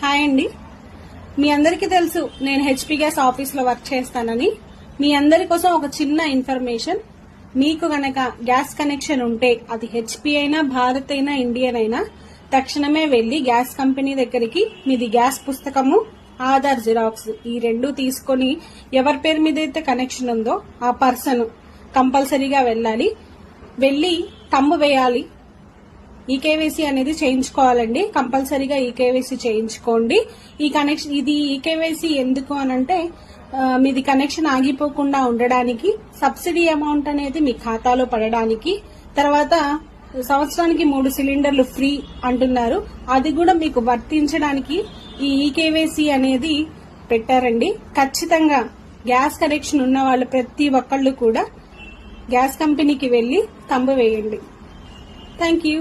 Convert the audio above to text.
Hi అండి. మీ అందరికీ తెలుసు నేను హెచ్పీ గ్యాస్ ఆఫీస్ లో వర్క్ చేస్తానని. మీ అందరి కోసం ఒక చిన్న ఇన్ఫర్మేషన్. మీకు గనక గ్యాస్ కనెక్షన్ ఉంటే అది హెచ్పీ అయినా, భారత్ అయినా, ఇండియన్ అయినా తక్షణమే వెళ్లి గ్యాస్ కంపెనీ దగ్గరికి మీది గ్యాస్ పుస్తకము, ఆధార్ జిరాక్స్ ఈ రెండు తీసుకుని ఎవరి పేరు మీద అయితే కనెక్షన్ ఉందో ఆ పర్సన్ కంపల్సరీగా వెళ్లి తంబు వేయాలి. ఈకేవైసీ అనేది చేయించుకోవాలండి. కంపల్సరీగా ఈకేవైసీ చేయించుకోండి. ఇది ఈకేవైసీ ఎందుకు అనంటే మీది కనెక్షన్ ఆగిపోకుండా ఉండడానికి, సబ్సిడీ అమౌంట్ అనేది మీ ఖాతాలో పడడానికి, తర్వాత సంవత్సరానికి 3 సిలిండర్లు ఫ్రీ అంటున్నారు, అది కూడా మీకు వర్తించడానికి ఈ ఈకేవైసీ అనేది పెట్టారండి. ఖచ్చితంగా గ్యాస్ కనెక్షన్ ఉన్న వాళ్ళు ప్రతి ఒక్కళ్ళు కూడా గ్యాస్ కంపెనీకి వెళ్లి తంబు వేయండి. Thank you.